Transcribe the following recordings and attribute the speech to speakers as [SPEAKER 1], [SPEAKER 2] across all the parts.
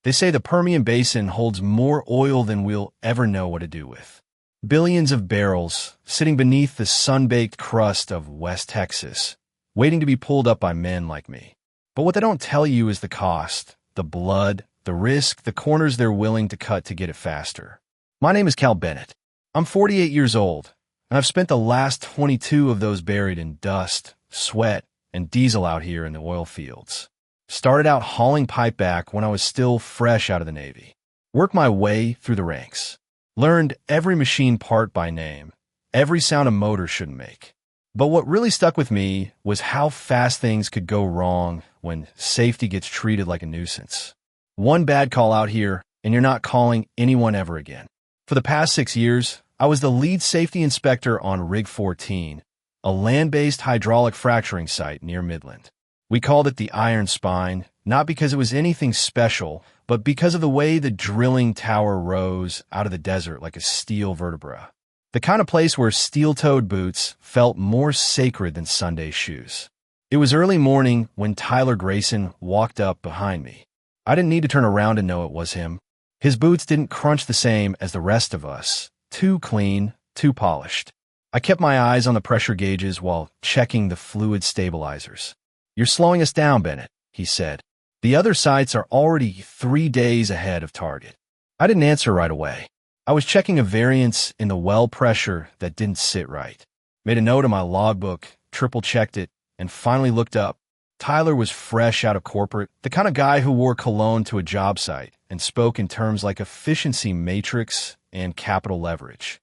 [SPEAKER 1] They say the Permian Basin holds more oil than we'll ever know what to do with. Billions of barrels sitting beneath the sun-baked crust of West Texas, waiting to be pulled up by men like me. But what they don't tell you is the cost, the blood, the risk, the corners they're willing to cut to get it faster. My name is Cal Bennett. I'm 48 years old, and I've spent the last 22 of those buried in dust, sweat, and diesel out here in the oil fields. Started out hauling pipe back when I was still fresh out of the Navy. Worked my way through the ranks. Learned every machine part by name, every sound a motor shouldn't make. But what really stuck with me was how fast things could go wrong when safety gets treated like a nuisance. One bad call out here, and you're not calling anyone ever again. For the past 6 years, I was the lead safety inspector on Rig 14, a land-based hydraulic fracturing site near Midland. We called it the Iron Spine, not because it was anything special, but because of the way the drilling tower rose out of the desert like a steel vertebra. The kind of place where steel-toed boots felt more sacred than Sunday shoes. It was early morning when Tyler Grayson walked up behind me. I didn't need to turn around to know it was him. His boots didn't crunch the same as the rest of us. Too clean, too polished. I kept my eyes on the pressure gauges while checking the fluid stabilizers. "You're slowing us down, Bennett," he said. "The other sites are already 3 days ahead of target." I didn't answer right away. I was checking a variance in the well pressure that didn't sit right. Made a note of my logbook, triple-checked it, and finally looked up. Tyler was fresh out of corporate, the kind of guy who wore cologne to a job site and spoke in terms like efficiency matrix and capital leverage.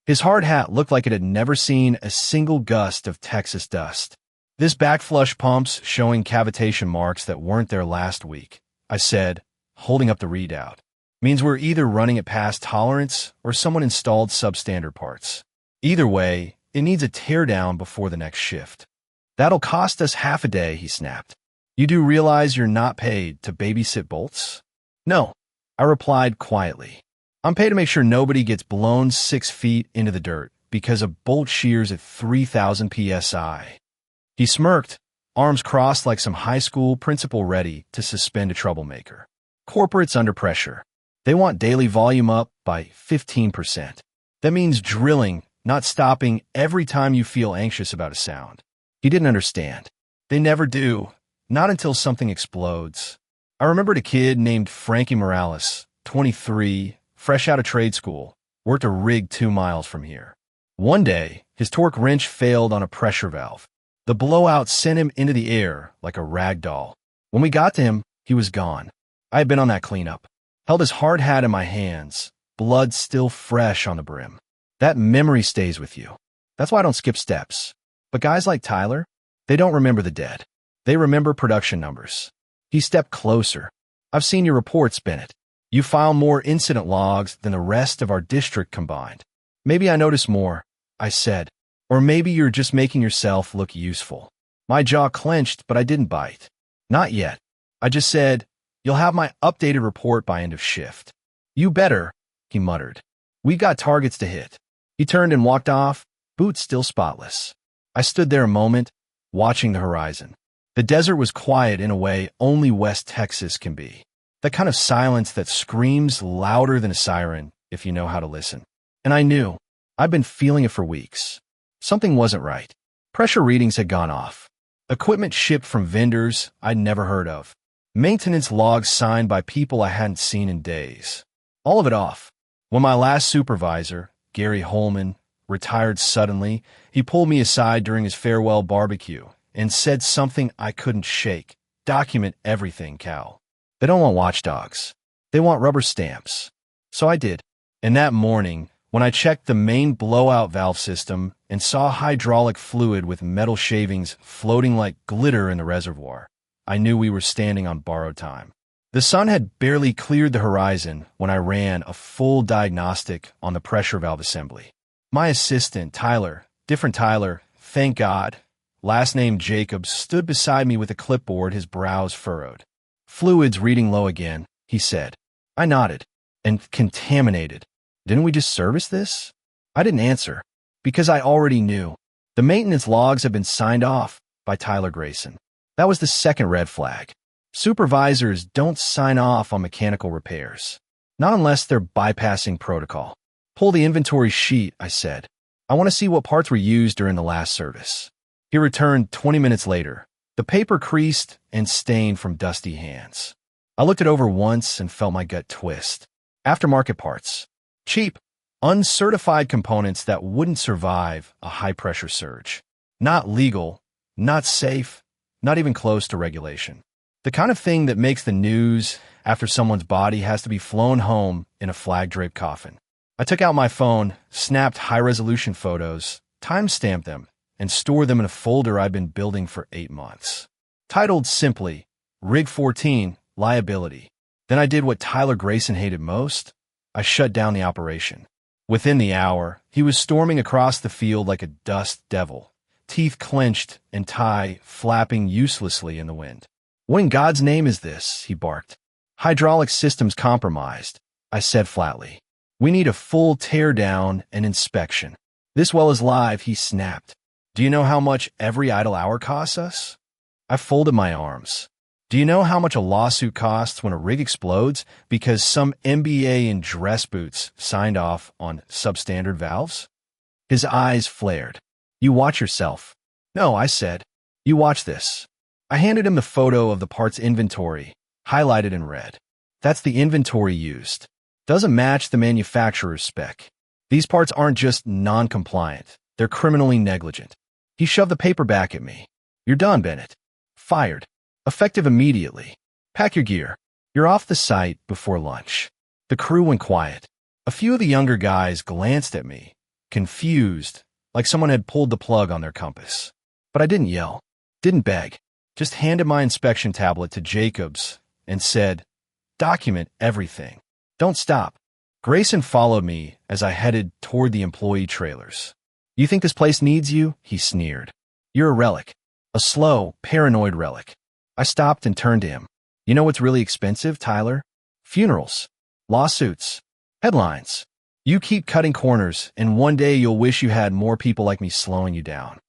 [SPEAKER 1] His hard hat looked like it had never seen a single gust of Texas dust. "This backflush pump's showing cavitation marks that weren't there last week," I said, holding up the readout. "Means we're either running it past tolerance or someone installed substandard parts. Either way, it needs a teardown before the next shift." "That'll cost us half a day," he snapped. "You do realize you're not paid to babysit bolts?" "No," I replied quietly. "I'm paid to make sure nobody gets blown 6 feet into the dirt because of bolt shears at 3,000 psi. He smirked, arms crossed like some high school principal ready to suspend a troublemaker. "Corporate's under pressure. They want daily volume up by 15%. That means drilling, not stopping every time you feel anxious about a sound." He didn't understand. They never do, not until something explodes. I remembered a kid named Frankie Morales, 23, fresh out of trade school, worked a rig 2 miles from here. One day, his torque wrench failed on a pressure valve. The blowout sent him into the air like a rag doll. When we got to him, he was gone. I had been on that cleanup. Held his hard hat in my hands, blood still fresh on the brim. That memory stays with you. That's why I don't skip steps. But guys like Tyler, they don't remember the dead. They remember production numbers. He stepped closer. "I've seen your reports, Bennett. You file more incident logs than the rest of our district combined." "Maybe I notice more," I said. "Or maybe you're just making yourself look useful." My jaw clenched, but I didn't bite. "Not yet." I just said, "You'll have my updated report by end of shift." "You better," he muttered. "We got targets to hit." He turned and walked off, boots still spotless. I stood there a moment, watching the horizon. The desert was quiet in a way only West Texas can be. The kind of silence that screams louder than a siren if you know how to listen. And I knew. I'd been feeling it for weeks. Something wasn't right. Pressure readings had gone off. Equipment shipped from vendors I'd never heard of. Maintenance logs signed by people I hadn't seen in days. All of it off. When my last supervisor, Gary Holman, retired suddenly, he pulled me aside during his farewell barbecue and said something I couldn't shake. "Document everything, Cal. They don't want watchdogs. They want rubber stamps." So I did. And that morning, when I checked the main blowout valve system and saw hydraulic fluid with metal shavings floating like glitter in the reservoir, I knew we were standing on borrowed time. The sun had barely cleared the horizon when I ran a full diagnostic on the pressure valve assembly. My assistant, Tyler, different Tyler, thank God, last name Jacobs, stood beside me with a clipboard, his brows furrowed. "Fluids reading low again," he said. I nodded. "And contaminated. Didn't we just service this?" I didn't answer, because I already knew. The maintenance logs had been signed off by Tyler Grayson. That was the second red flag. Supervisors don't sign off on mechanical repairs. Not unless they're bypassing protocol. Pull the inventory sheet, I said. I want to see what parts were used during the last service. He returned 20 minutes later, the paper creased and stained from dusty hands. I looked it over once and felt my gut twist. Aftermarket parts. Cheap, uncertified components that wouldn't survive a high-pressure surge. Not legal, not safe, not even close to regulation. The kind of thing that makes the news after someone's body has to be flown home in a flag-draped coffin. I took out my phone, snapped high-resolution photos, time-stamped them, and stored them in a folder I'd been building for 8 months. Titled simply, Rig 14, Liability. Then I did what Tyler Grayson hated most. I shut down the operation. Within the hour, he was storming across the field like a dust devil, teeth clenched and tie flapping uselessly in the wind. "What in God's name is this?" he barked. "Hydraulic systems compromised," I said flatly. "We need a full tear-down and inspection." "This well is live," he snapped. "Do you know how much every idle hour costs us?" I folded my arms. "Do you know how much a lawsuit costs when a rig explodes because some MBA in dress boots signed off on substandard valves?" His eyes flared. "You watch yourself." "No," I said. "You watch this." I handed him the photo of the parts inventory, highlighted in red. "That's the inventory used. Doesn't match the manufacturer's spec. These parts aren't just non-compliant, they're criminally negligent." He shoved the paper back at me. "You're done, Bennett. Fired. Effective immediately. Pack your gear. You're off the site before lunch." The crew went quiet. A few of the younger guys glanced at me, confused, like someone had pulled the plug on their compass. But I didn't yell, didn't beg. Just handed my inspection tablet to Jacobs and said, "Document everything. Don't stop." Grayson followed me as I headed toward the employee trailers. "You think this place needs you?" he sneered. "You're a relic. A slow, paranoid relic." I stopped and turned to him. "You know what's really expensive, Tyler? Funerals. Lawsuits. Headlines. You keep cutting corners, and one day you'll wish you had more people like me slowing you down."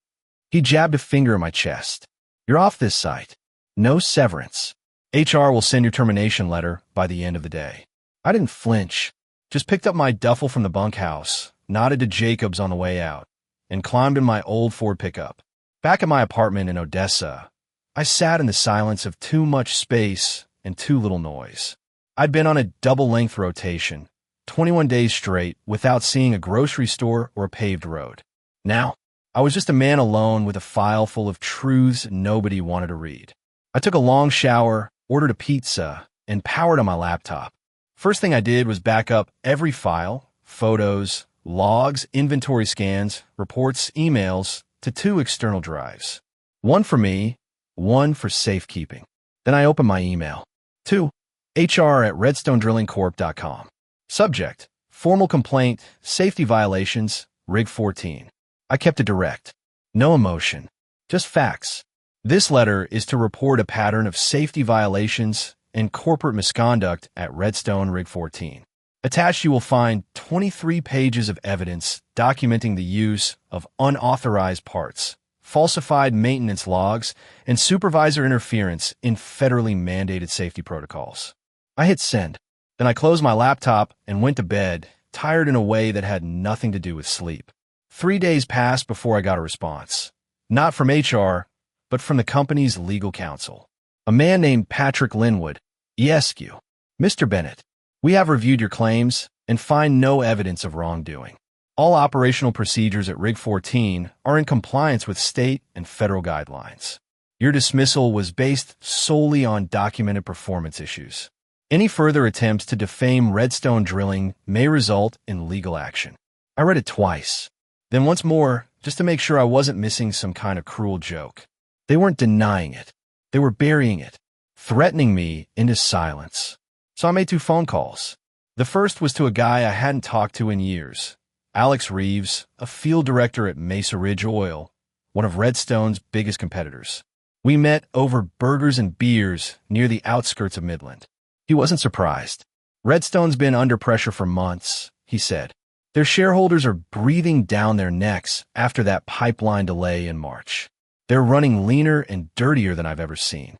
[SPEAKER 1] He jabbed a finger in my chest. "You're off this site. No severance. HR will send your termination letter by the end of the day." I didn't flinch, just picked up my duffel from the bunkhouse, nodded to Jacobs on the way out, and climbed in my old Ford pickup. Back at my apartment in Odessa, I sat in the silence of too much space and too little noise. I'd been on a double-length rotation, 21 days straight, without seeing a grocery store or a paved road. Now, I was just a man alone with a file full of truths nobody wanted to read. I took a long shower, ordered a pizza, and powered on my laptop. First thing I did was back up every file, photos, logs, inventory scans, reports, emails, to 2 external drives. One for me, one for safekeeping. Then I opened my email. 2. HR@redstonedrillingcorp.com. Subject: Formal complaint, safety violations, Rig 14. I kept it direct. No emotion. Just facts. This letter is to report a pattern of safety violations and corporate misconduct at Redstone Rig 14. Attached you will find 23 pages of evidence documenting the use of unauthorized parts, falsified maintenance logs, and supervisor interference in federally mandated safety protocols. I hit send. Then I closed my laptop and went to bed, tired in a way that had nothing to do with sleep. 3 days passed before I got a response. Not from HR, but from the company's legal counsel. A man named Patrick Linwood, ESQ. "Mr. Bennett, we have reviewed your claims and find no evidence of wrongdoing. All operational procedures at Rig 14 are in compliance with state and federal guidelines. Your dismissal was based solely on documented performance issues. Any further attempts to defame Redstone Drilling may result in legal action." I read it twice. Then once more, just to make sure I wasn't missing some kind of cruel joke. They weren't denying it. They were burying it, threatening me into silence. So I made 2 phone calls. The first was to a guy I hadn't talked to in years, Alex Reeves, a field director at Mesa Ridge Oil, one of Redstone's biggest competitors. We met over burgers and beers near the outskirts of Midland. He wasn't surprised. "Redstone's been under pressure for months," he said. "Their shareholders are breathing down their necks after that pipeline delay in March. They're running leaner and dirtier than I've ever seen.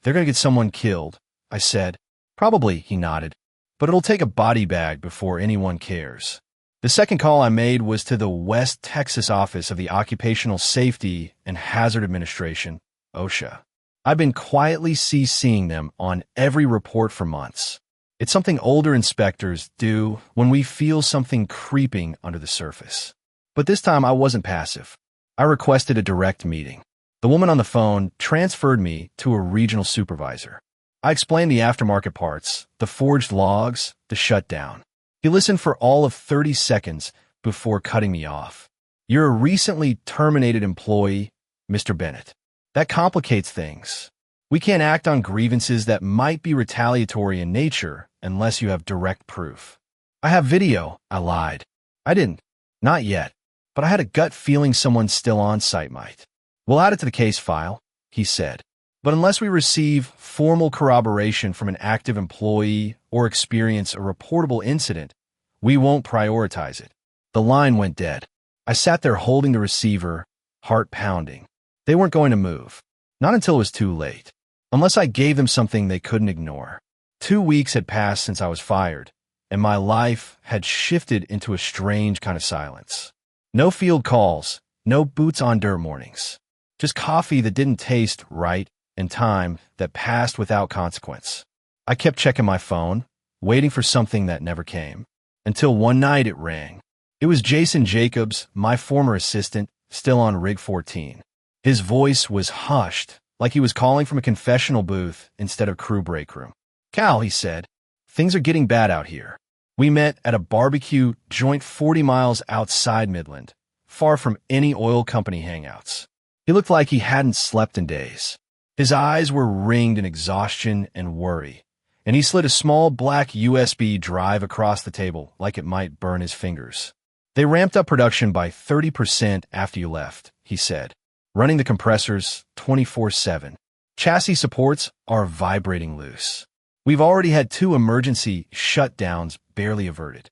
[SPEAKER 1] They're going to get someone killed, I said. Probably, he nodded. But it'll take a body bag before anyone cares. The second call I made was to the West Texas office of the Occupational Safety and Hazard Administration, OSHA. I've been quietly CCing them on every report for months. It's something older inspectors do when we feel something creeping under the surface. But this time I wasn't passive. I requested a direct meeting. The woman on the phone transferred me to a regional supervisor. I explained the aftermarket parts, the forged logs, the shutdown. He listened for all of 30 seconds before cutting me off. You're a recently terminated employee, Mr. Bennett. That complicates things. We can't act on grievances that might be retaliatory in nature unless you have direct proof. I have video, I lied. I didn't. Not yet. But I had a gut feeling someone still on site might. We'll add it to the case file, he said. But unless we receive formal corroboration from an active employee or experience a reportable incident, we won't prioritize it. The line went dead. I sat there holding the receiver, heart pounding. They weren't going to move. Not until it was too late. Unless I gave them something they couldn't ignore. 2 weeks had passed since I was fired, and my life had shifted into a strange kind of silence. No field calls, no boots on dirt mornings. Just coffee that didn't taste right and time that passed without consequence. I kept checking my phone, waiting for something that never came. Until one night it rang. It was Jason Jacobs, my former assistant, still on Rig 14. His voice was hushed, like he was calling from a confessional booth instead of crew break room. Cal, he said, things are getting bad out here. We met at a barbecue joint 40 miles outside Midland, far from any oil company hangouts. He looked like he hadn't slept in days. His eyes were ringed in exhaustion and worry, and he slid a small black USB drive across the table like it might burn his fingers. They ramped up production by 30% after you left, he said, running the compressors 24/7. Chassis supports are vibrating loose. We've already had 2 emergency shutdowns barely averted.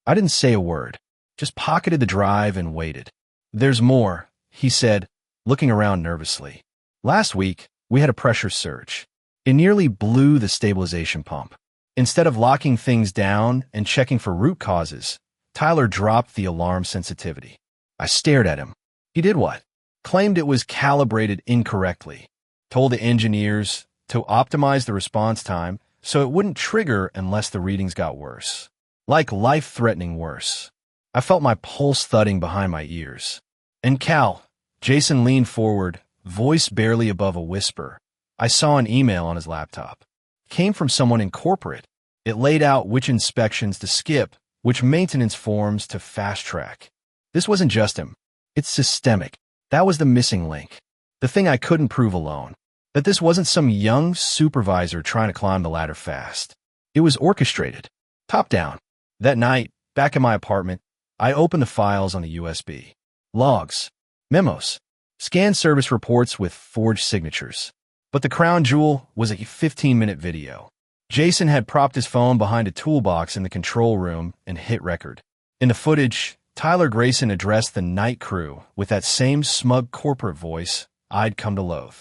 [SPEAKER 1] I didn't say a word, just pocketed the drive and waited. There's more, he said, looking around nervously. Last week, we had a pressure surge. It nearly blew the stabilization pump. Instead of locking things down and checking for root causes, Tyler dropped the alarm sensitivity. I stared at him. He did what? Claimed it was calibrated incorrectly. Told the engineers to optimize the response time so it wouldn't trigger unless the readings got worse. Like life-threatening worse. I felt my pulse thudding behind my ears. And Cal, Jason leaned forward, voice barely above a whisper. I saw an email on his laptop. It came from someone in corporate. It laid out which inspections to skip, which maintenance forms to fast-track. This wasn't just him. It's systemic. That was the missing link. The thing I couldn't prove alone. That this wasn't some young supervisor trying to climb the ladder fast. It was orchestrated. Top down. That night, back in my apartment, I opened the files on the USB. Logs. Memos. Scanned service reports with forged signatures. But the crown jewel was a 15-minute video. Jason had propped his phone behind a toolbox in the control room and hit record. In the footage, Tyler Grayson addressed the night crew with that same smug corporate voice I'd come to loathe.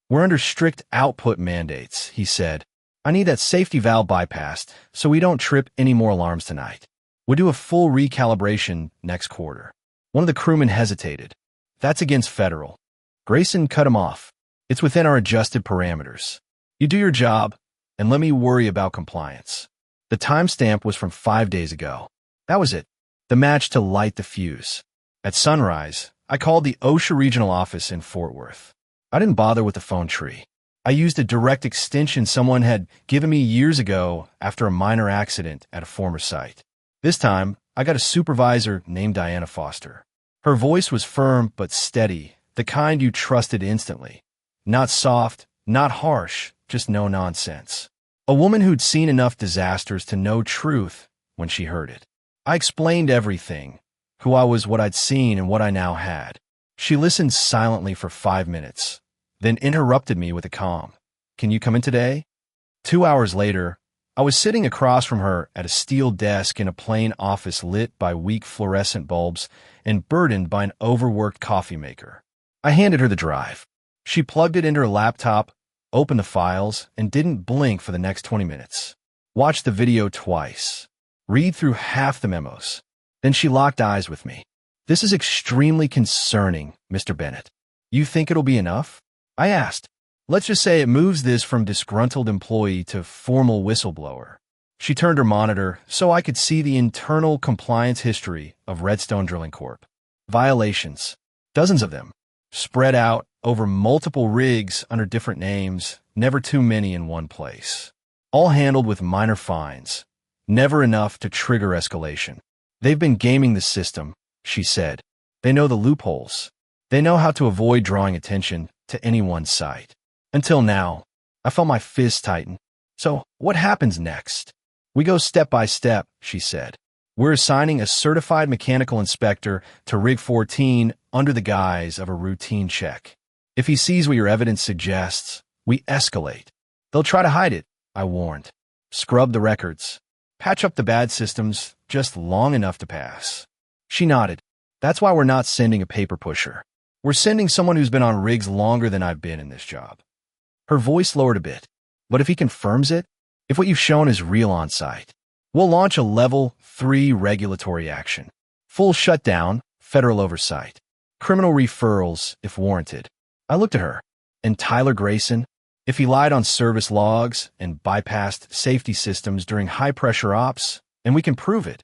[SPEAKER 1] We're under strict output mandates, he said. I need that safety valve bypassed so we don't trip any more alarms tonight. We'll do a full recalibration next quarter. One of the crewmen hesitated. That's against federal. Grayson cut him off. It's within our adjusted parameters. You do your job, and let me worry about compliance. The timestamp was from 5 days ago. That was it. The match to light the fuse. At sunrise, I called the OSHA regional office in Fort Worth. I didn't bother with the phone tree. I used a direct extension someone had given me years ago after a minor accident at a former site. This time, I got a supervisor named Diana Foster. Her voice was firm but steady, the kind you trusted instantly. Not soft, not harsh, just no nonsense. A woman who'd seen enough disasters to know truth when she heard it. I explained everything, who I was, what I'd seen, and what I now had. She listened silently for 5 minutes, then interrupted me with a calm. Can you come in today? 2 hours later, I was sitting across from her at a steel desk in a plain office lit by weak fluorescent bulbs and burdened by an overworked coffee maker. I handed her the drive. She plugged it into her laptop, opened the files, and didn't blink for the next 20 minutes. Watched the video twice. Read through half the memos. Then she locked eyes with me. "This is extremely concerning, Mr. Bennett. You think it'll be enough?" I asked. "Let's just say it moves this from disgruntled employee to formal whistleblower." She turned her monitor so I could see the internal compliance history of Redstone Drilling Corp. Violations. Dozens of them. Spread out over multiple rigs under different names, never too many in one place. All handled with minor fines. Never enough to trigger escalation. "They've been gaming the system," she said. "They know the loopholes. They know how to avoid drawing attention to any one site. Until now." I felt my fist tighten. "So, what happens next?" "We go step by step," she said. "We're assigning a certified mechanical inspector to Rig 14 under the guise of a routine check. If he sees what your evidence suggests, we escalate. They'll try to hide it," I warned. "Scrub the records. Patch up the bad systems just long enough to pass." She nodded. "That's why we're not sending a paper pusher. We're sending someone who's been on rigs longer than I've been in this job." Her voice lowered a bit. "But if he confirms it, if what you've shown is real on site, we'll launch a Level 3 regulatory action. Full shutdown, federal oversight. Criminal referrals if warranted." I looked at her. "And Tyler Grayson? If he lied on service logs and bypassed safety systems during high-pressure ops, and we can prove it,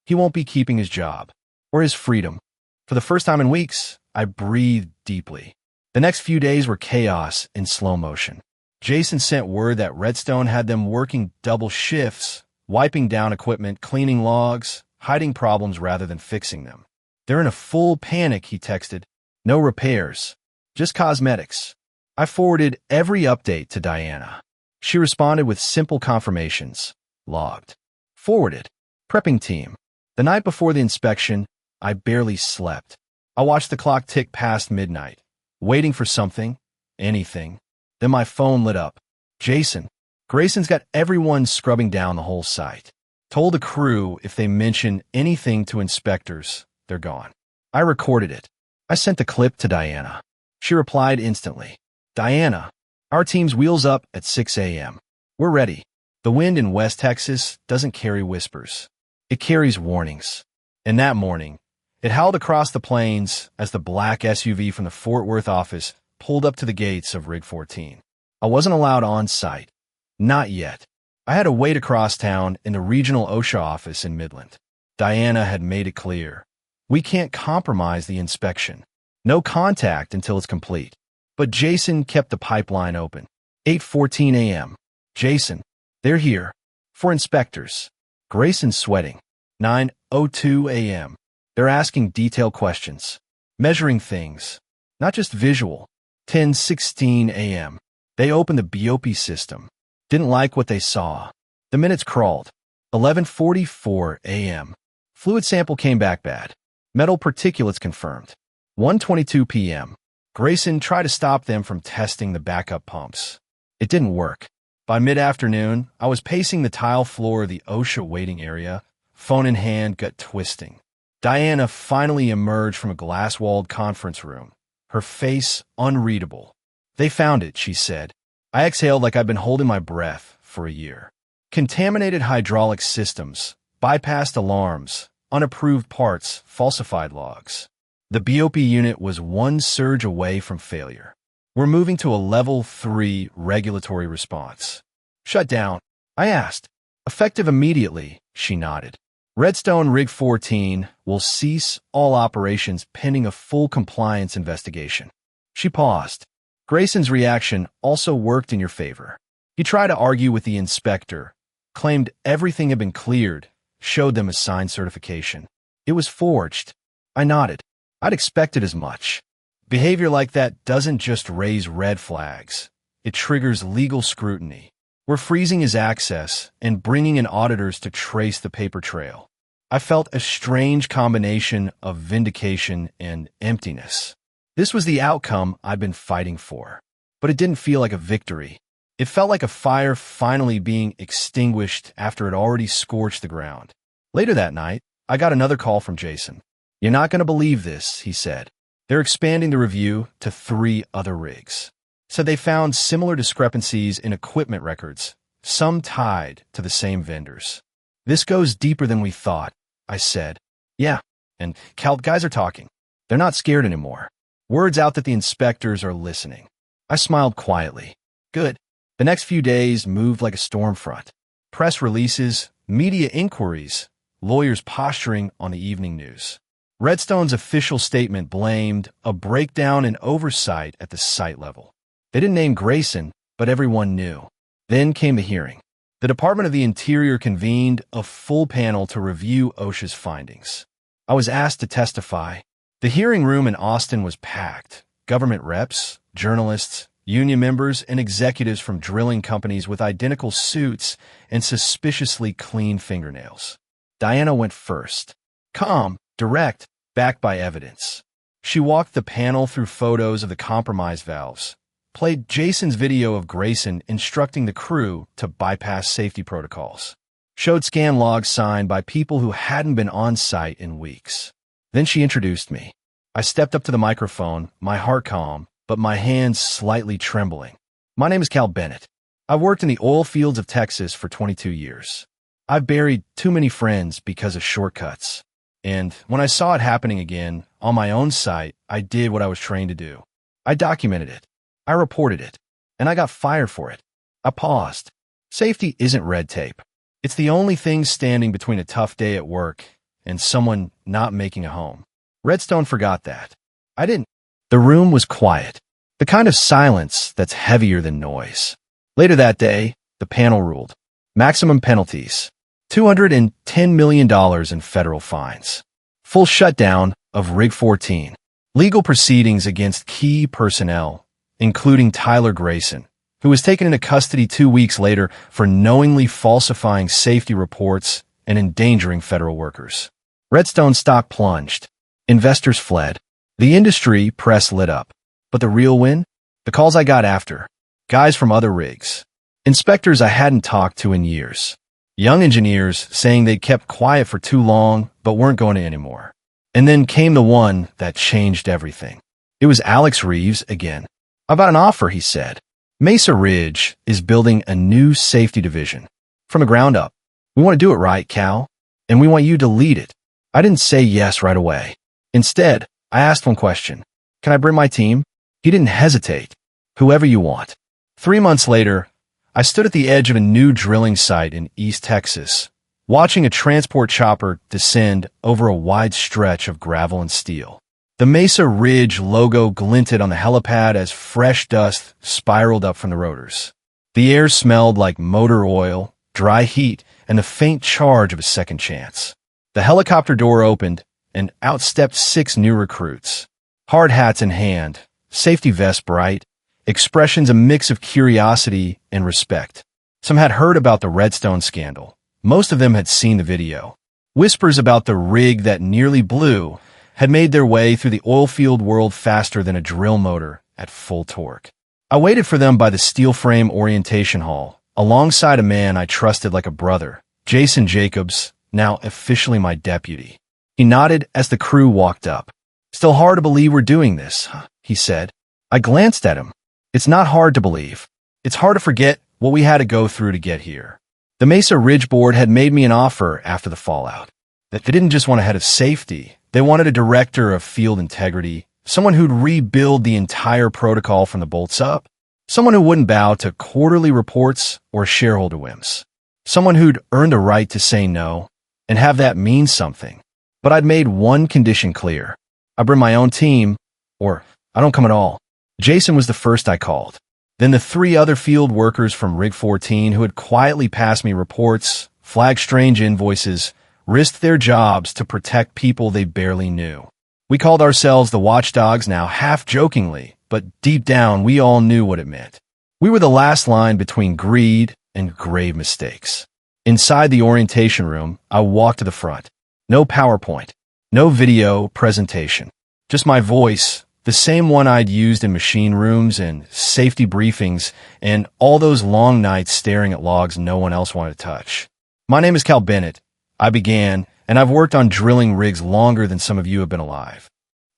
[SPEAKER 1] he won't be keeping his job or his freedom." For the first time in weeks, I breathed deeply. The next few days were chaos in slow motion. Jason sent word that Redstone had them working double shifts, wiping down equipment, cleaning logs, hiding problems rather than fixing them. "They're in a full panic," he texted. "No repairs, just cosmetics." I forwarded every update to Diana. She responded with simple confirmations. Logged. Forwarded. Prepping team. The night before the inspection, I barely slept. I watched the clock tick past midnight, waiting for something, anything. Then my phone lit up. "Jason, Grayson's got everyone scrubbing down the whole site. Told the crew if they mention anything to inspectors, they're gone." I recorded it. I sent the clip to Diana. She replied instantly. "Diana, our team's wheels up at 6 a.m. We're ready. The wind in West Texas doesn't carry whispers. It carries warnings." And that morning, it howled across the plains as the black SUV from the Fort Worth office pulled up to the gates of Rig 14. I wasn't allowed on site. Not yet. I had to wait across town in the regional OSHA office in Midland. Diana had made it clear. "We can't compromise the inspection. No contact until it's complete." But Jason kept the pipeline open. 8:14 a.m. "Jason, they're here. For inspectors." Grayson sweating. 9:02 a.m. "They're asking detailed questions. Measuring things. Not just visual." 10:16 a.m. "They opened the BOP system. Didn't like what they saw." The minutes crawled. 11:44 a.m. "Fluid sample came back bad. Metal particulates confirmed." 1:22 p.m. Grayson tried to stop them from testing the backup pumps. It didn't work. By mid-afternoon, I was pacing the tile floor of the OSHA waiting area, phone in hand, gut twisting. Diana finally emerged from a glass-walled conference room, her face unreadable. "They found it," she said. I exhaled like I'd been holding my breath for a year. Contaminated hydraulic systems, bypassed alarms, unapproved parts, falsified logs. The BOP unit was one surge away from failure. "We're moving to a Level 3 regulatory response." "Shut down?" I asked. "Effective immediately," she nodded. "Redstone Rig 14 will cease all operations pending a full compliance investigation." She paused. Grayson's reaction also worked in your favor. He tried to argue with the inspector, claimed everything had been cleared, showed them a signed certification. It was forged. I nodded. I'd expected as much. Behavior like that doesn't just raise red flags. It triggers legal scrutiny. We're freezing his access and bringing in auditors to trace the paper trail. I felt a strange combination of vindication and emptiness. This was the outcome I'd been fighting for. But it didn't feel like a victory. It felt like a fire finally being extinguished after it already scorched the ground. Later that night, I got another call from Jason. "You're not going to believe this," he said. "They're expanding the review to 3 other rigs." said they found similar discrepancies in equipment records, some tied to the same vendors. This goes deeper than we thought, I said. Yeah, and guys are talking. They're not scared anymore. Word's out that the inspectors are listening. I smiled quietly. Good. The next few days moved like a storm front. Press releases, media inquiries, lawyers posturing on the evening news. Redstone's official statement blamed a breakdown in oversight at the site level. They didn't name Grayson, but everyone knew. Then came the hearing. The Department of the Interior convened a full panel to review OSHA's findings. I was asked to testify. The hearing room in Austin was packed. Government reps, journalists, union members, and executives from drilling companies with identical suits and suspiciously clean fingernails. Diana went first. Calm, direct, backed by evidence. She walked the panel through photos of the compromised valves, played Jason's video of Grayson instructing the crew to bypass safety protocols, showed scan logs signed by people who hadn't been on site in weeks. Then she introduced me. I stepped up to the microphone, my heart calm, but my hands slightly trembling. My name is Cal Bennett. I've worked in the oil fields of Texas for 22 years. I've buried too many friends because of shortcuts. And when I saw it happening again, on my own site, I did what I was trained to do. I documented it. I reported it. And I got fired for it. I paused. Safety isn't red tape. It's the only thing standing between a tough day at work and someone not making a home. Redstone forgot that. I didn't. The room was quiet. The kind of silence that's heavier than noise. Later that day, the panel ruled. Maximum penalties. $210 million in federal fines. Full shutdown of Rig 14. Legal proceedings against key personnel, including Tyler Grayson, who was taken into custody 2 weeks later for knowingly falsifying safety reports and endangering federal workers. Redstone stock plunged. Investors fled. The industry press lit up. But the real win? The calls I got after. Guys from other rigs. Inspectors I hadn't talked to in years. Young engineers saying they'd kept quiet for too long but weren't going to anymore. And then came the one that changed everything. It was Alex Reeves again. I've got an offer, he said. Mesa Ridge is building a new safety division. From the ground up. We want to do it right, Cal. And we want you to lead it. I didn't say yes right away. Instead, I asked one question. Can I bring my team? He didn't hesitate. Whoever you want. 3 months later, I stood at the edge of a new drilling site in East Texas, watching a transport chopper descend over a wide stretch of gravel and steel. The Mesa Ridge logo glinted on the helipad as fresh dust spiraled up from the rotors. The air smelled like motor oil, dry heat, and the faint charge of a second chance. The helicopter door opened, and out stepped 6 new recruits. Hard hats in hand, safety vests bright, expressions a mix of curiosity and respect. Some had heard about the Redstone scandal. Most of them had seen the video. Whispers about the rig that nearly blew had made their way through the oilfield world faster than a drill motor at full torque. I waited for them by the steel frame orientation hall, alongside a man I trusted like a brother, Jason Jacobs, now officially my deputy. He nodded as the crew walked up. Still hard to believe we're doing this, he said. I glanced at him. It's not hard to believe. It's hard to forget what we had to go through to get here. The Mesa Ridge Board had made me an offer after the fallout. That they didn't just want a head of safety. They wanted a director of field integrity, someone who'd rebuild the entire protocol from the bolts up, someone who wouldn't bow to quarterly reports or shareholder whims, someone who'd earned the right to say no and have that mean something. But I'd made one condition clear. I bring my own team, or I don't come at all. Jason was the first I called. Then the 3 other field workers from Rig 14 who had quietly passed me reports, flagged strange invoices, risked their jobs to protect people they barely knew. We called ourselves the Watchdogs now half-jokingly, but deep down we all knew what it meant. We were the last line between greed and grave mistakes. Inside the orientation room, I walked to the front. No PowerPoint, no video presentation, just my voice, the same one I'd used in machine rooms and safety briefings and all those long nights staring at logs no one else wanted to touch. My name is Cal Bennett. I began, and I've worked on drilling rigs longer than some of you have been alive.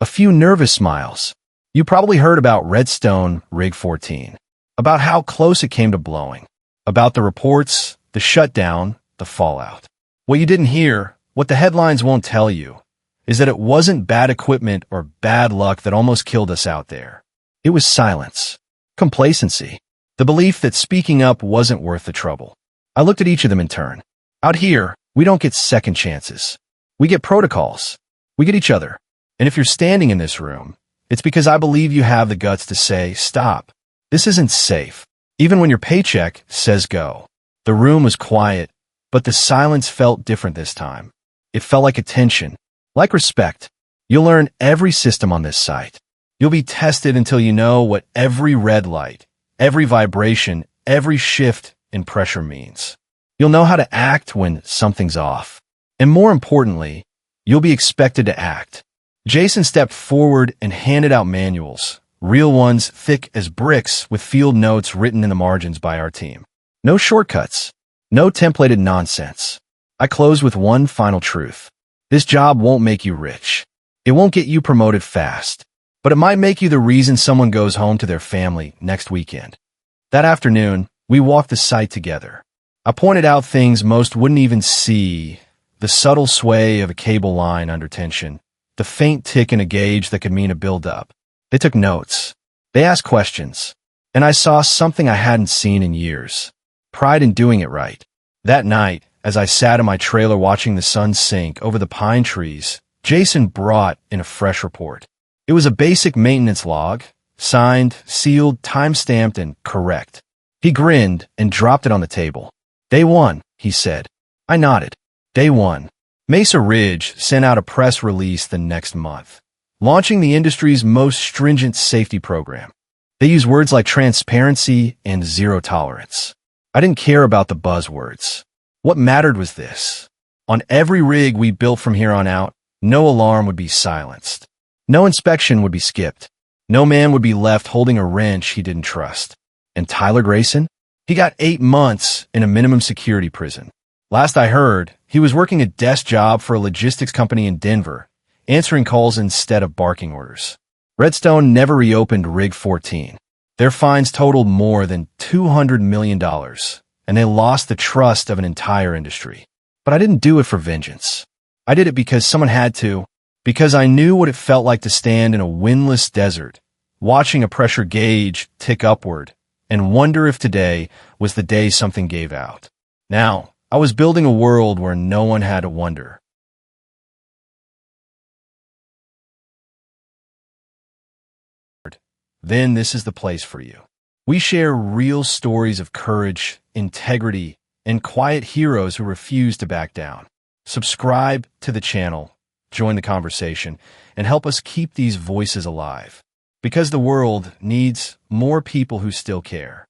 [SPEAKER 1] A few nervous smiles. You probably heard about Redstone Rig 14, about how close it came to blowing, about the reports, the shutdown, the fallout. What you didn't hear, what the headlines won't tell you, is that it wasn't bad equipment or bad luck that almost killed us out there. It was silence, complacency, the belief that speaking up wasn't worth the trouble. I looked at each of them in turn. Out here, we don't get second chances. We get protocols. We get each other. And if you're standing in this room, it's because I believe you have the guts to say, stop. This isn't safe. Even when your paycheck says go. The room was quiet, but the silence felt different this time. It felt like attention, like respect. You'll learn every system on this site. You'll be tested until you know what every red light, every vibration, every shift in pressure means. You'll know how to act when something's off. And more importantly, you'll be expected to act. Jason stepped forward and handed out manuals, real ones thick as bricks with field notes written in the margins by our team. No shortcuts, no templated nonsense. I closed with one final truth. This job won't make you rich. It won't get you promoted fast, but it might make you the reason someone goes home to their family next weekend. That afternoon, we walked the site together. I pointed out things most wouldn't even see, the subtle sway of a cable line under tension, the faint tick in a gauge that could mean a buildup. They took notes. They asked questions. And I saw something I hadn't seen in years. Pride in doing it right. That night, as I sat in my trailer watching the sun sink over the pine trees, Jason brought in a fresh report. It was a basic maintenance log, signed, sealed, time-stamped, and correct. He grinned and dropped it on the table. Day 1, he said. I nodded. Day 1. Mesa Ridge sent out a press release the next month, launching the industry's most stringent safety program. They use words like transparency and zero tolerance. I didn't care about the buzzwords. What mattered was this. On every rig we built from here on out, no alarm would be silenced. No inspection would be skipped. No man would be left holding a wrench he didn't trust. And Tyler Grayson? He got 8 months in a minimum security prison. Last I heard, he was working a desk job for a logistics company in Denver, answering calls instead of barking orders. Redstone never reopened Rig 14. Their fines totaled more than $200 million, and they lost the trust of an entire industry. But I didn't do it for vengeance. I did it because someone had to, because I knew what it felt like to stand in a windless desert, watching a pressure gauge tick upward, and wonder if today was the day something gave out. Now, I was building a world where no one had to wonder. Then this is the place for you. We share real stories of courage, integrity, and quiet heroes who refuse to back down. Subscribe to the channel, join the conversation, and help us keep these voices alive. Because the world needs more people who still care.